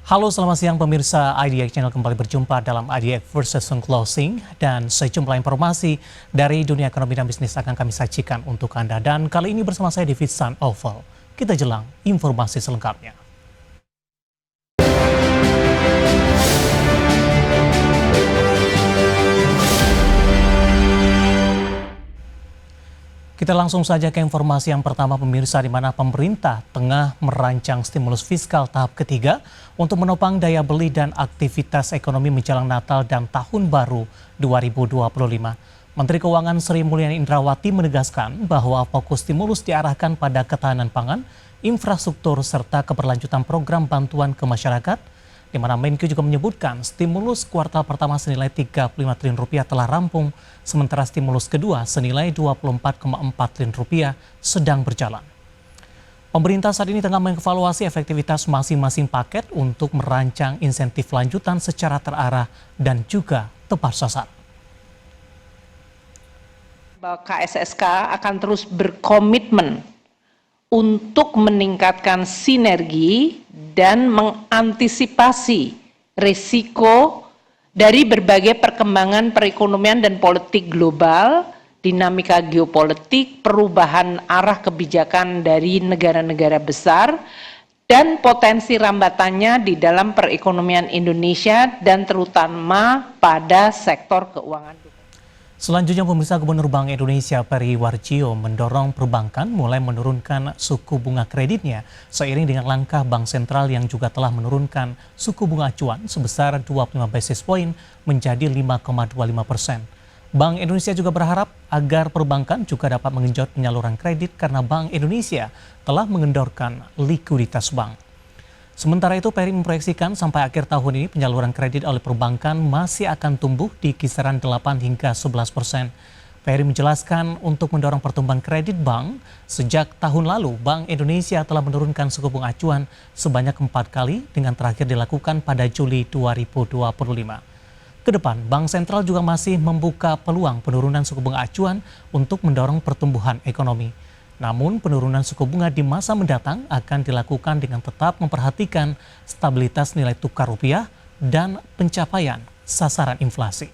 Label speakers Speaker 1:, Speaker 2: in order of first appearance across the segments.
Speaker 1: Halo, selamat siang pemirsa IDX Channel, kembali berjumpa dalam IDX First Session Closing dan sejumlah informasi dari dunia ekonomi dan bisnis akan kami sajikan untuk Anda. Dan kali ini bersama saya David San Oval, kita jelang informasi selengkapnya. Kita langsung saja ke informasi yang pertama pemirsa, di mana pemerintah tengah merancang stimulus fiskal tahap ketiga untuk menopang daya beli dan aktivitas ekonomi menjelang Natal dan Tahun Baru 2025. Menteri Keuangan Sri Mulyani Indrawati menegaskan bahwa fokus stimulus diarahkan pada ketahanan pangan, infrastruktur, serta keberlanjutan program bantuan ke masyarakat, di mana Menkyu juga menyebutkan stimulus kuartal pertama senilai Rp35 triliun telah rampung, sementara stimulus kedua senilai Rp24,4 triliun sedang berjalan. Pemerintah saat ini tengah mengevaluasi efektivitas masing-masing paket untuk merancang insentif lanjutan secara terarah dan juga tepat sasaran.
Speaker 2: KSSK akan terus berkomitmen untuk meningkatkan sinergi dan mengantisipasi risiko dari berbagai perkembangan perekonomian dan politik global, dinamika geopolitik, perubahan arah kebijakan dari negara-negara besar, dan potensi rambatannya di dalam perekonomian Indonesia dan terutama pada sektor keuangan.
Speaker 1: Selanjutnya pemirsa, Gubernur Bank Indonesia Peri Warjio mendorong perbankan mulai menurunkan suku bunga kreditnya seiring dengan langkah Bank Sentral yang juga telah menurunkan suku bunga acuan sebesar 25 basis point menjadi 5,25%. Bank Indonesia juga berharap agar perbankan juga dapat mengenjot penyaluran kredit karena Bank Indonesia telah mengendorkan likuiditas bank. Sementara itu, Peri memproyeksikan sampai akhir tahun ini penyaluran kredit oleh perbankan masih akan tumbuh di kisaran 8 hingga 11%. Peri menjelaskan untuk mendorong pertumbuhan kredit bank, sejak tahun lalu Bank Indonesia telah menurunkan suku bunga acuan sebanyak 4 kali dengan terakhir dilakukan pada Juli 2025. Kedepan, Bank Sentral juga masih membuka peluang penurunan suku bunga acuan untuk mendorong pertumbuhan ekonomi. Namun penurunan suku bunga di masa mendatang akan dilakukan dengan tetap memperhatikan stabilitas nilai tukar rupiah dan pencapaian sasaran inflasi.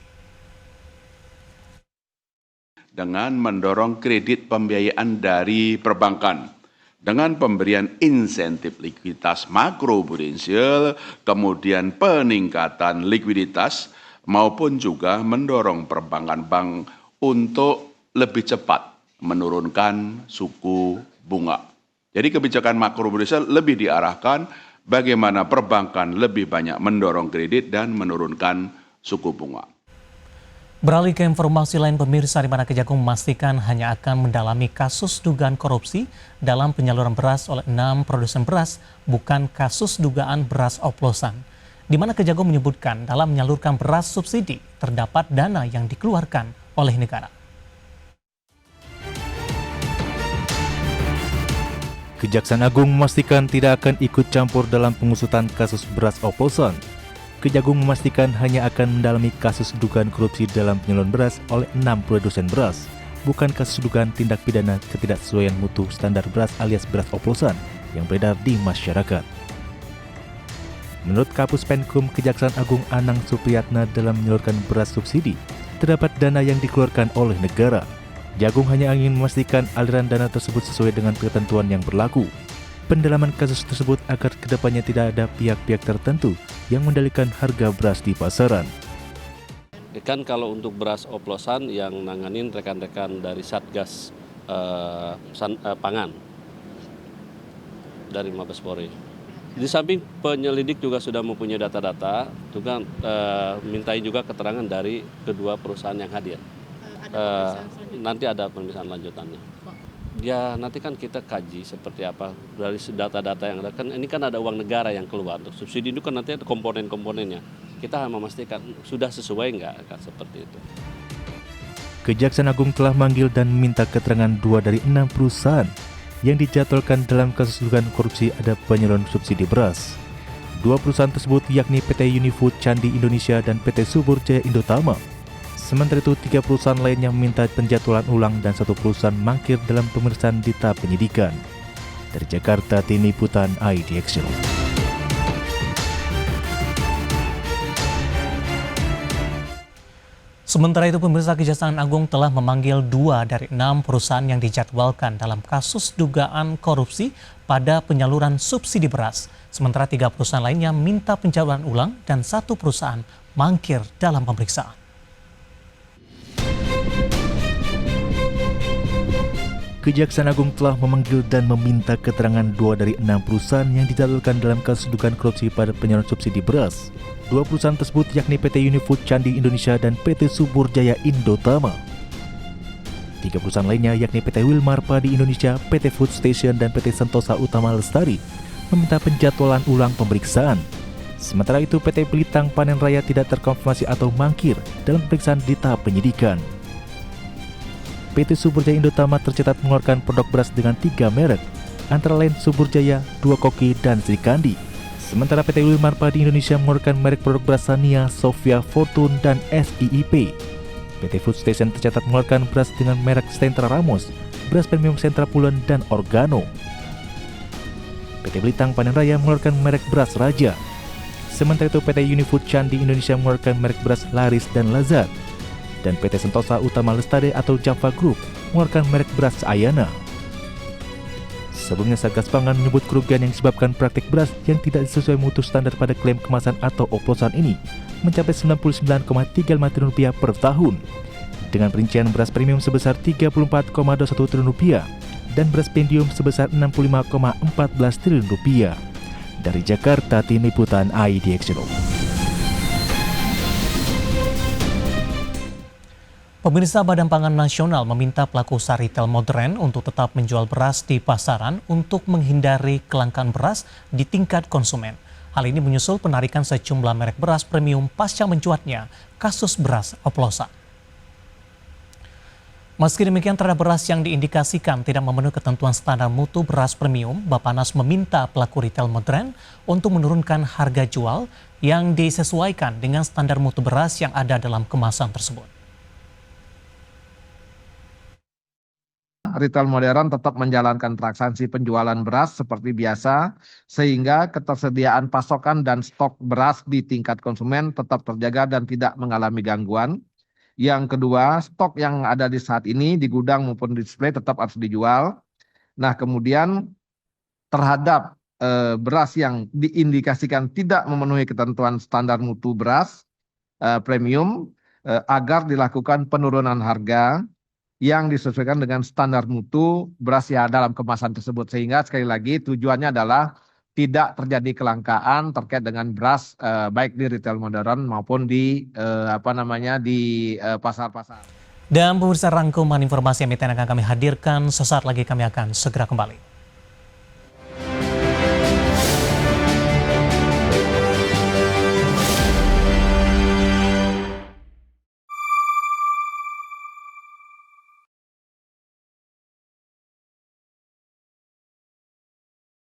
Speaker 3: Dengan mendorong kredit pembiayaan dari perbankan, dengan pemberian insentif likuiditas makroprudensial, kemudian peningkatan likuiditas, maupun juga mendorong perbankan bank untuk lebih cepat menurunkan suku bunga. Jadi kebijakan makroprudensial lebih diarahkan bagaimana perbankan lebih banyak mendorong kredit dan menurunkan suku bunga.
Speaker 1: Beralih ke informasi lain pemirsa, di mana Kejagung memastikan hanya akan mendalami kasus dugaan korupsi dalam penyaluran beras oleh 6 produsen beras, bukan kasus dugaan beras oplosan. Di mana Kejagung menyebutkan dalam menyalurkan beras subsidi terdapat dana yang dikeluarkan oleh negara.
Speaker 4: Kejaksaan Agung memastikan tidak akan ikut campur dalam pengusutan kasus beras oplosan. Kejagung memastikan hanya akan mendalami kasus dugaan korupsi dalam penyaluran beras oleh 6 produsen beras, bukan kasus dugaan tindak pidana ketidaksesuaian mutu standar beras alias beras oplosan yang beredar di masyarakat. Menurut Kapus Penkum Kejaksaan Agung Anang Supriyatna, dalam menyalurkan beras subsidi, terdapat dana yang dikeluarkan oleh negara. Jagung hanya ingin memastikan aliran dana tersebut sesuai dengan ketentuan yang berlaku. Pendalaman kasus tersebut agar kedepannya tidak ada pihak-pihak tertentu yang mengendalikan harga beras di pasaran.
Speaker 5: Kan kalau untuk beras oplosan yang nanganin rekan-rekan dari Satgas Pangan dari Mabes Polri. Di samping penyelidik juga sudah mempunyai data-data, juga mintai juga keterangan dari kedua perusahaan yang hadir. Nanti ada pemeriksaan lanjutannya. Ya nanti kan kita kaji seperti apa dari data-data yang ada. Kan ini kan ada uang negara yang keluar. Untuk subsidi itu kan nanti ada komponen-komponennya. Kita harus memastikan sudah sesuai nggak kan seperti itu.
Speaker 4: Kejaksaan Agung telah manggil dan meminta keterangan 2 dari 6 perusahaan yang dijadwalkan dalam kasus dugaan korupsi ada penyaluran subsidi beras. 2 perusahaan tersebut yakni PT Unifood Candi Indonesia dan PT Subur Jaya Indotama. Sementara itu, 3 perusahaan lainnya meminta penjadwalan ulang dan 1 perusahaan mangkir dalam pemeriksaan di tahap penyidikan. Dari Jakarta, Tim Liputan IDX.
Speaker 1: Sementara itu, pemirsa, Kejaksaan Agung telah memanggil 2 dari 6 perusahaan yang dijadwalkan dalam kasus dugaan korupsi pada penyaluran subsidi beras. Sementara 3 perusahaan lainnya minta penjadwalan ulang dan 1 perusahaan mangkir dalam pemeriksaan.
Speaker 4: Kejaksaan Agung telah memanggil dan meminta keterangan 2 dari 6 perusahaan yang dijadwalkan dalam kasus dugaan korupsi pada penyaluran subsidi beras. 2 perusahaan tersebut yakni PT Unifood Candi Indonesia dan PT Subur Jaya Indotama. 3 perusahaan lainnya yakni PT Wilmar Padi Indonesia, PT Food Station, dan PT Sentosa Utama Lestari meminta penjadwalan ulang pemeriksaan. Sementara itu, PT Pelitang Panen Raya tidak terkonfirmasi atau mangkir dalam pemeriksaan di tahap penyidikan. PT Subur Jaya Indotama tercatat mengeluarkan produk beras dengan 3 merek, antara lain Subur Jaya, Dua Koki, dan Srikandi. Sementara PT Wilmar Padi Indonesia mengeluarkan merek produk beras Sania, Sofia, Fortune, dan SIIP. PT Food Station tercatat mengeluarkan beras dengan merek Sentra Ramos, beras premium Sentra Pulen, dan Organo. PT Pelitang Panen Raya mengeluarkan merek beras Raja. Sementara itu PT Unifood Candi Indonesia mengeluarkan merek beras Laris dan Lazat. Dan PT Sentosa Utama Lestari atau Java Group mengeluarkan merek beras Ayana. Sebelumnya, Satgas Pangan menyebut kerugian yang disebabkan praktik beras yang tidak sesuai mutu standar pada klaim kemasan atau oplosan ini mencapai Rp99,35 triliun per tahun. Dengan perincian beras premium sebesar Rp34,21 triliun dan beras medium sebesar Rp65,14 triliun. Dari Jakarta, Tim Liputan IDX.
Speaker 1: Pemirsa, Badan Pangan Nasional meminta pelaku usaha retail modern untuk tetap menjual beras di pasaran untuk menghindari kelangkaan beras di tingkat konsumen. Hal ini menyusul penarikan sejumlah merek beras premium pasca mencuatnya kasus beras oplosan. Meski demikian, terhadap beras yang diindikasikan tidak memenuhi ketentuan standar mutu beras premium, Bappenas meminta pelaku retail modern untuk menurunkan harga jual yang disesuaikan dengan standar mutu beras yang ada dalam kemasan tersebut.
Speaker 6: Retail modern tetap menjalankan transaksi penjualan beras seperti biasa, sehingga ketersediaan pasokan dan stok beras di tingkat konsumen tetap terjaga dan tidak mengalami gangguan. Yang kedua, stok yang ada di saat ini di gudang maupun di display tetap harus dijual. Nah, kemudian terhadap beras yang diindikasikan tidak memenuhi ketentuan standar mutu beras premium, agar dilakukan penurunan harga yang disesuaikan dengan standar mutu beras yang dalam kemasan tersebut, sehingga sekali lagi tujuannya adalah tidak terjadi kelangkaan terkait dengan beras baik di retail modern maupun di pasar-pasar.
Speaker 1: Dan pemirsa, rangkuman informasi yang akan kami hadirkan sesaat lagi, kami akan segera kembali.